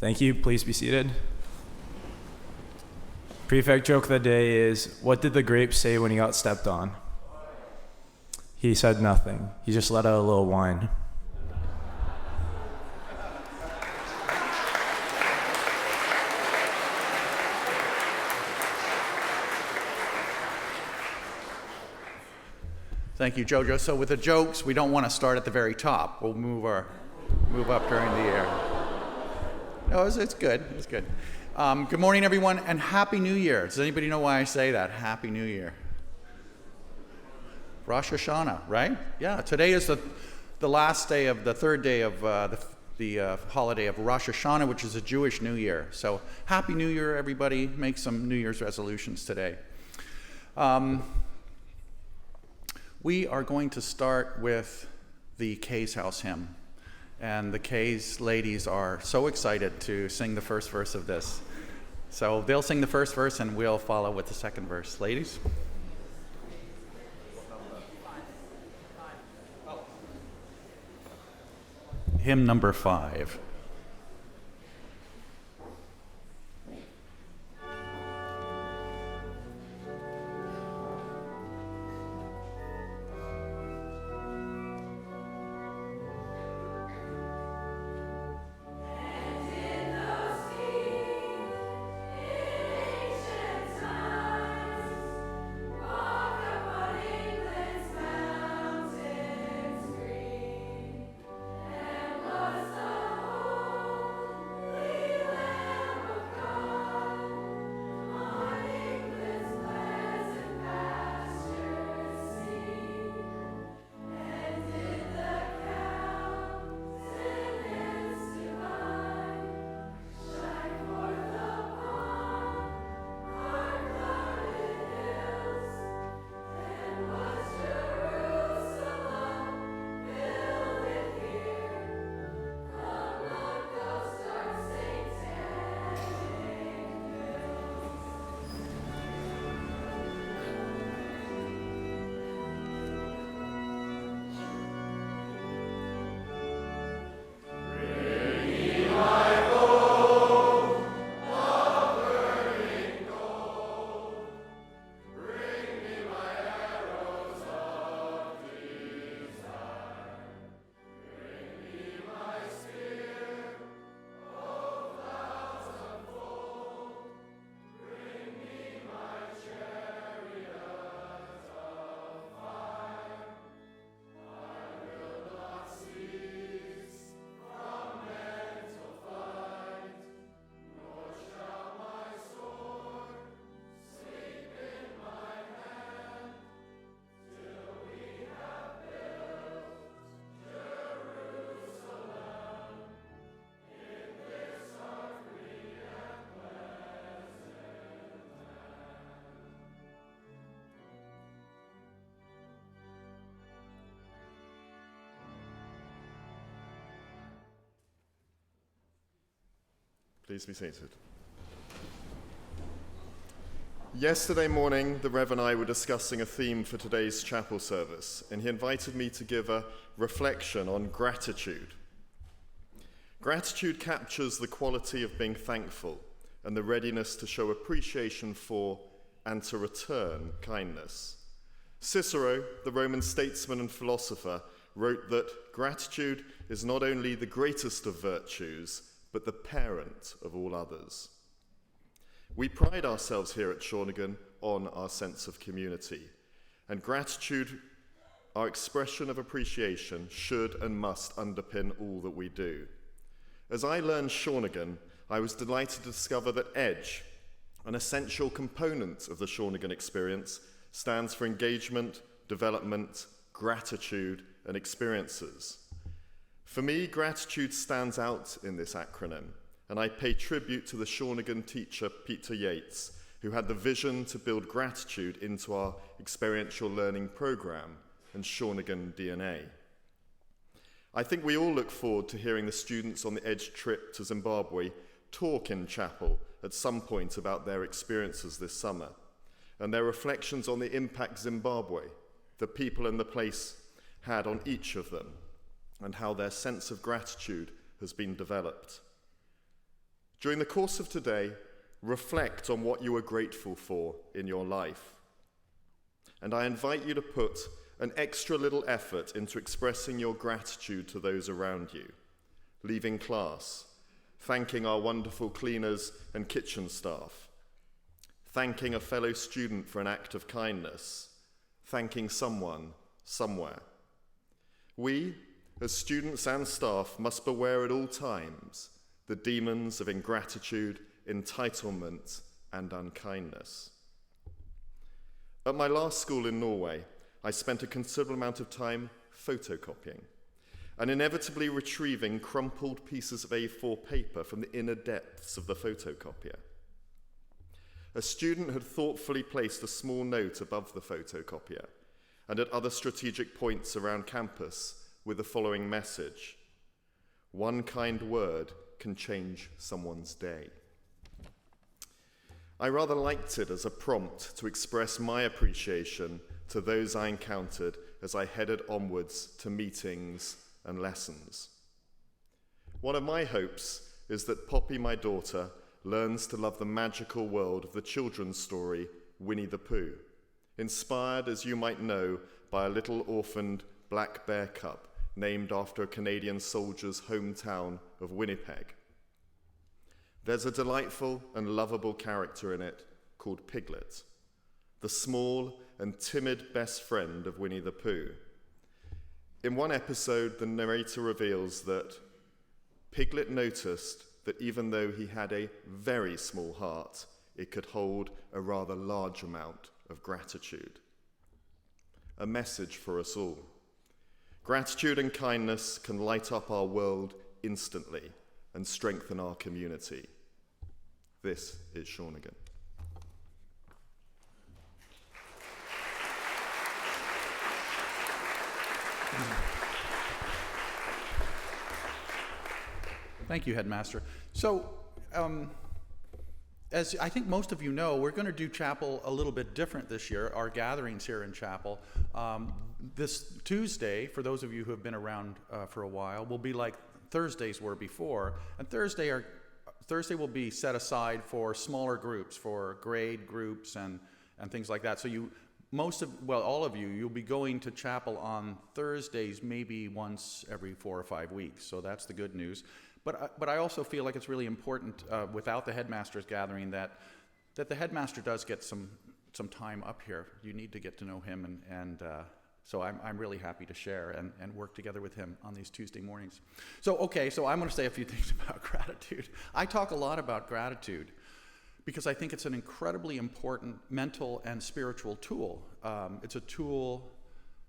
Thank you. Please be seated. Prefect joke of the day is, what did the grape say when he got stepped on? He said nothing. He just let out a little whine. Thank you, Jojo. So with the jokes, we don't want to start at the very top. We'll move up during the year. No, it's good. It's good. Good morning, everyone, and Happy New Year. Does anybody know why I say that? Happy New Year. Rosh Hashanah, right? Yeah. Today is the last day of the third day of the holiday of Rosh Hashanah, which is a Jewish New Year. So Happy New Year, everybody. Make some New Year's resolutions today. We are going to start with the Kay's House hymn. And the Kay's ladies are so excited to sing the first verse of this. So they'll sing the first verse and we'll follow with the second verse. Ladies? Hymn number 5. Please be seated. Yesterday morning, the Rev and I were discussing a theme for today's chapel service, and he invited me to give a reflection on gratitude. Gratitude captures the quality of being thankful and the readiness to show appreciation for and to return kindness. Cicero, the Roman statesman and philosopher, wrote that gratitude is not only the greatest of virtues, but the parent of all others. We pride ourselves here at Shawnigan on our sense of community, and gratitude, our expression of appreciation, should and must underpin all that we do. As I learned Shawnigan, I was delighted to discover that EDGE, an essential component of the Shawnigan experience, stands for engagement, development, gratitude, and experiences. For me, gratitude stands out in this acronym, and I pay tribute to the Shawnigan teacher, Peter Yates, who had the vision to build gratitude into our experiential learning program and Shawnigan DNA. I think we all look forward to hearing the students on the EDGE trip to Zimbabwe talk in chapel at some point about their experiences this summer and their reflections on the impact Zimbabwe, the people and the place, had on each of them, and how their sense of gratitude has been developed. During the course of today, reflect on what you are grateful for in your life. And I invite you to put an extra little effort into expressing your gratitude to those around you. Leaving class, thanking our wonderful cleaners and kitchen staff, thanking a fellow student for an act of kindness, thanking someone somewhere. We, as students and staff, must beware at all times the demons of ingratitude, entitlement, and unkindness. At my last school in Norway, I spent a considerable amount of time photocopying and inevitably retrieving crumpled pieces of A4 paper from the inner depths of the photocopier. A student had thoughtfully placed a small note above the photocopier and at other strategic points around campus with the following message: "One kind word can change someone's day." I rather liked it as a prompt to express my appreciation to those I encountered as I headed onwards to meetings and lessons. One of my hopes is that Poppy, my daughter, learns to love the magical world of the children's story Winnie the Pooh, inspired, as you might know, by a little orphaned black bear cub named after a Canadian soldier's hometown of Winnipeg. There's a delightful and lovable character in it called Piglet, the small and timid best friend of Winnie the Pooh. In one episode, the narrator reveals that Piglet noticed that even though he had a very small heart, it could hold a rather large amount of gratitude. A message for us all. Gratitude and kindness can light up our world instantly and strengthen our community. This is Shawnigan. Thank you, Headmaster. So, as I think most of you know, we're going to do chapel a little bit different this year, our gatherings here in chapel. This Tuesday, for those of you who have been around for a while, will be like Thursdays were before. And Thursday will be set aside for smaller groups, for grade groups and things like that. So all of you, you'll be going to chapel on Thursdays maybe once every 4 or 5 weeks. So that's the good news. But I also feel like it's really important without the headmaster's gathering that the headmaster does get some time up here. You need to get to know him, and so I'm really happy to share and work together with him on these Tuesday mornings. So I'm going to say a few things about gratitude. I talk a lot about gratitude because I think it's an incredibly important mental and spiritual tool. It's a tool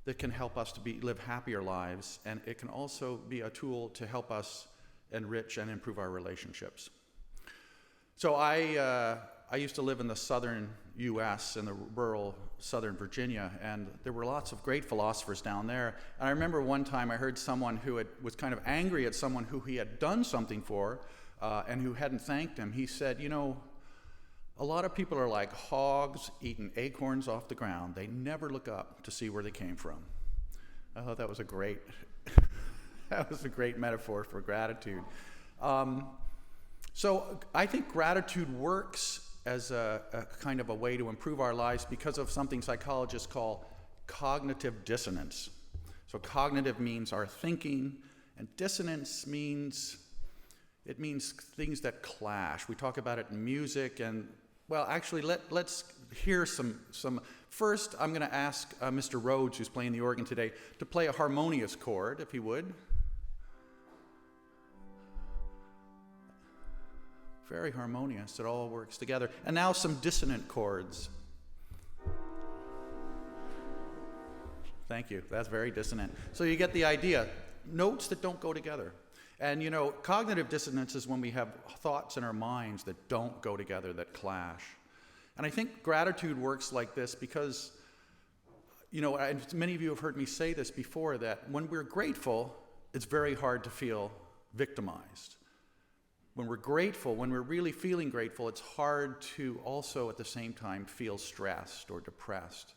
that can help us to live happier lives, and it can also be a tool to help us enrich and improve our relationships. So I used to live in the southern U.S., in the rural southern Virginia, and there were lots of great philosophers down there. And I remember one time I heard someone who was kind of angry at someone who he had done something for and who hadn't thanked him. He said, a lot of people are like hogs eating acorns off the ground. They never look up to see where they came from. I thought that was a great metaphor for gratitude. So I think gratitude works as a kind of a way to improve our lives because of something psychologists call cognitive dissonance. So cognitive means our thinking, and dissonance means things that clash. We talk about it in music, and well, actually, let's hear some. First, I'm going to ask Mr. Rhodes, who's playing the organ today, to play a harmonious chord, if he would. Very harmonious, it all works together. And now some dissonant chords. Thank you, that's very dissonant. So you get the idea, notes that don't go together. And cognitive dissonance is when we have thoughts in our minds that don't go together, that clash. And I think gratitude works like this because, and many of you have heard me say this before, that when we're grateful, it's very hard to feel victimized. When we're grateful, when we're really feeling grateful, it's hard to also at the same time feel stressed or depressed.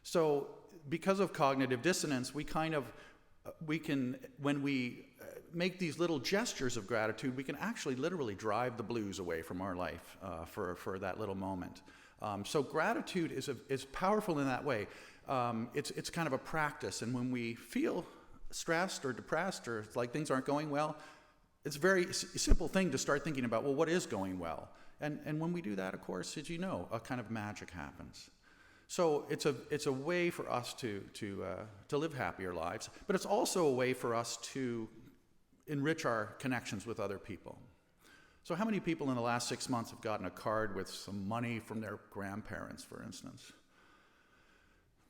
So because of cognitive dissonance, we can, when we make these little gestures of gratitude, we can actually literally drive the blues away from our life for that little moment. So gratitude is powerful in that way. It's kind of a practice, and when we feel stressed or depressed or like things aren't going well, it's a very simple thing to start thinking about, well, what is going well? And when we do that, of course, as you know, a kind of magic happens. So it's a way for us to live happier lives, but it's also a way for us to enrich our connections with other people. So how many people in the last 6 months have gotten a card with some money from their grandparents, for instance?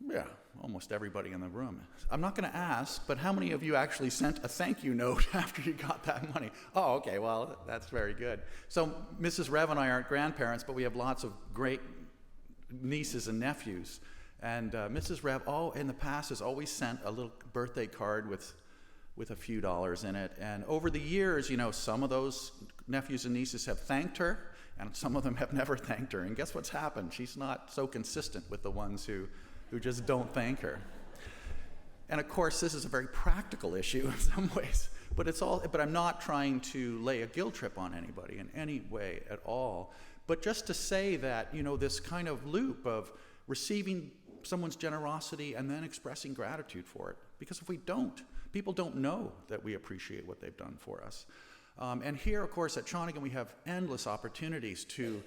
Yeah, almost everybody in the room. I'm not going to ask, but how many of you actually sent a thank you note after you got that money? Oh, okay, well, that's very good. So Mrs. Rev and I aren't grandparents, but we have lots of great nieces and nephews. And Mrs. Rev, in the past, has always sent a little birthday card with a few dollars in it. And over the years, some of those nephews and nieces have thanked her, and some of them have never thanked her. And guess what's happened? She's not so consistent with the ones who just don't thank her. And of course, this is a very practical issue in some ways, but I'm not trying to lay a guilt trip on anybody in any way at all. But just to say that, this kind of loop of receiving someone's generosity and then expressing gratitude for it. Because if we don't, people don't know that we appreciate what they've done for us. And here, of course, at Shawnigan, we have endless opportunities to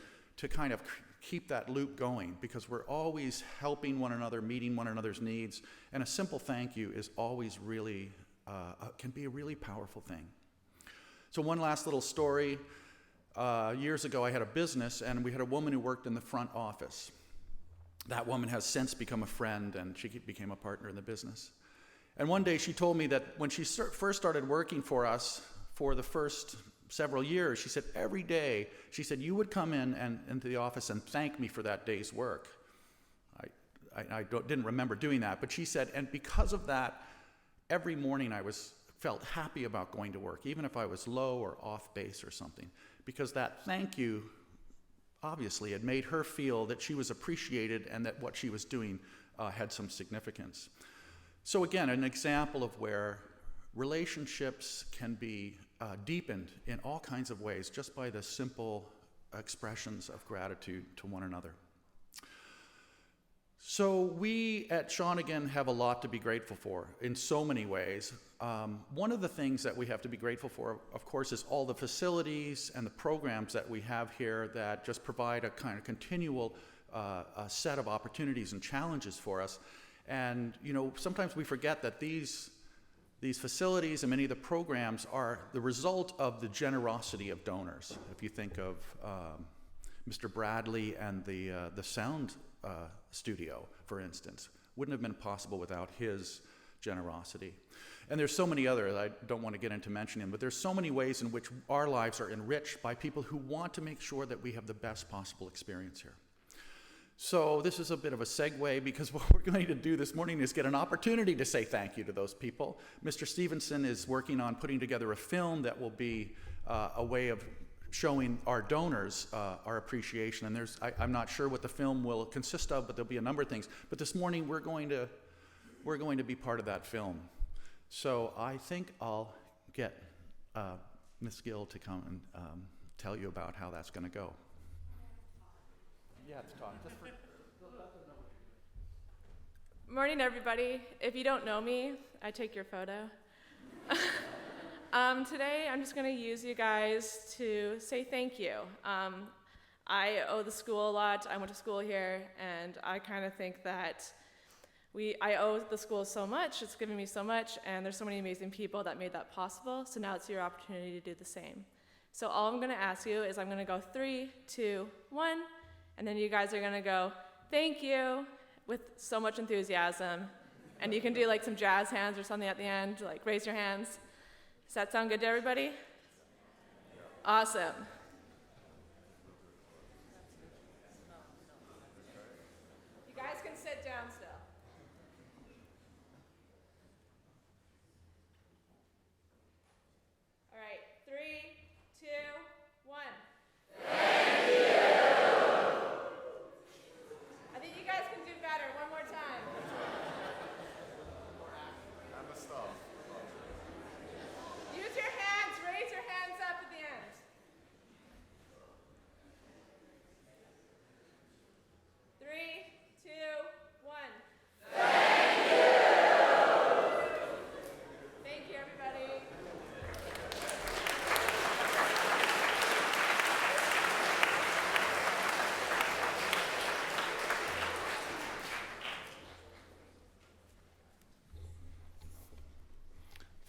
kind of keep that loop going, because we're always helping one another, meeting one another's needs, and a simple thank you is always really, can be a really powerful thing. So one last little story. Years ago, I had a business, and we had a woman who worked in the front office. That woman has since become a friend, and she became a partner in the business. And one day she told me that when she first started working for us, for the first several years, she said every day, she said, you would come in and into the office and thank me for that day's work. I didn't remember doing that, but she said, and because of that, every morning I felt happy about going to work, even if I was low or off base or something, because that thank you obviously had made her feel that she was appreciated and that what she was doing had some significance. So again, an example of where relationships can be deepened in all kinds of ways just by the simple expressions of gratitude to one another. So we at Shawnigan have a lot to be grateful for in so many ways. One of the things that we have to be grateful for, of course, is all the facilities and the programs that we have here that just provide a kind of continual set of opportunities and challenges for us. And sometimes we forget that these facilities and many of the programs are the result of the generosity of donors. If you think of Mr. Bradley and the sound studio, for instance, wouldn't have been possible without his generosity. And there's so many other, I don't want to get into mentioning them, but there's so many ways in which our lives are enriched by people who want to make sure that we have the best possible experience here. So this is a bit of a segue, because what we're going to do this morning is get an opportunity to say thank you to those people. Mr. Stevenson is working on putting together a film that will be a way of showing our donors our appreciation. And I'm not sure what the film will consist of, but there'll be a number of things. But this morning we're going to be part of that film. So I think I'll get Ms. Gill to come and tell you about how that's going to go. Yeah, it's talking. Morning, everybody. If you don't know me, I take your photo. Today, I'm just going to use you guys to say thank you. I owe the school a lot. I went to school here, and I kind of think that I owe the school so much. It's given me so much, and there's so many amazing people that made that possible. So now it's your opportunity to do the same. So all I'm going to ask you is I'm going to go 3, 2, 1. And then you guys are gonna go, thank you, with so much enthusiasm. And you can do like some jazz hands or something at the end, like raise your hands. Does that sound good to everybody? Awesome. You guys can sit down still. All right, 3, 2, 1. You guys can do better. One more time. And the staff. Use your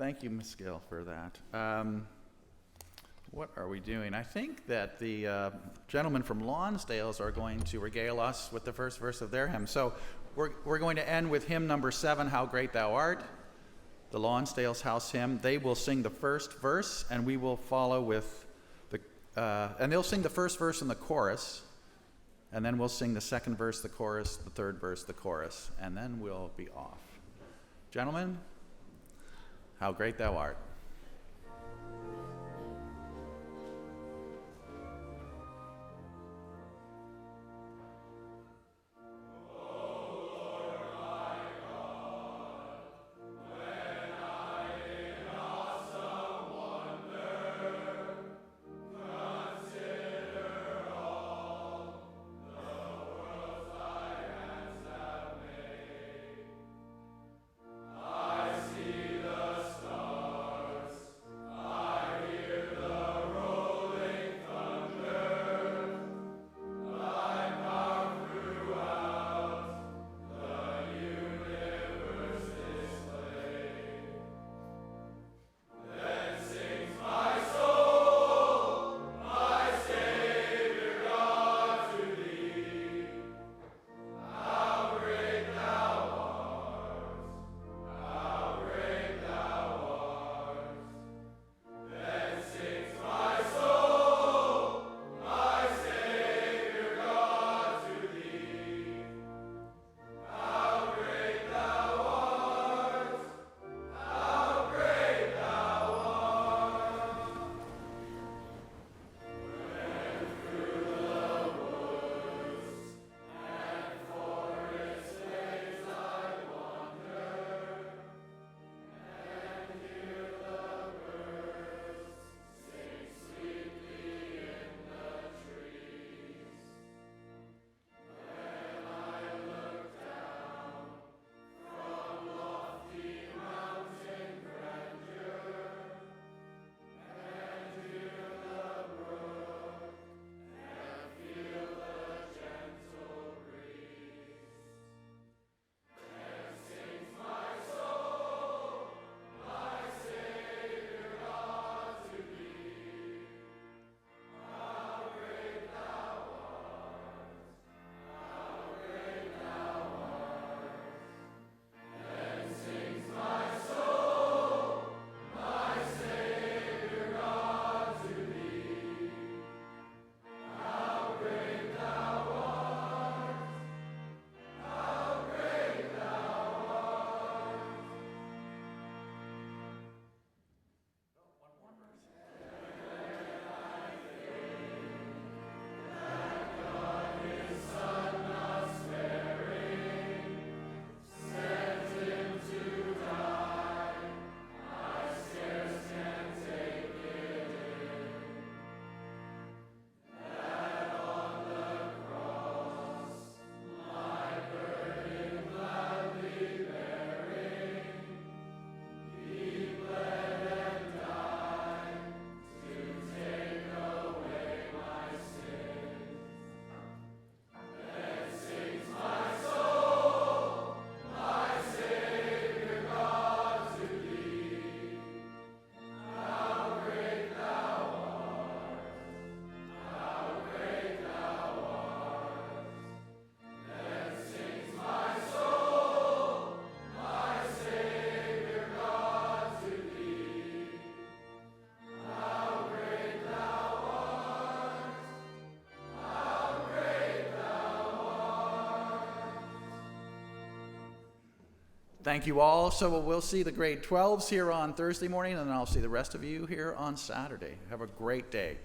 Thank you, Ms. Gill, for that. What are we doing? I think that the gentlemen from Lonsdale's are going to regale us with the first verse of their hymn. So we're going to end with hymn number 7, How Great Thou Art, the Lonsdale's house hymn. They will sing the first verse, and we will follow with and they'll sing the first verse in the chorus, and then we'll sing the second verse, the chorus, the third verse, the chorus, and then we'll be off. Gentlemen, how great thou art. Thank you all. So we'll see the grade 12s here on Thursday morning, and then I'll see the rest of you here on Saturday. Have a great day.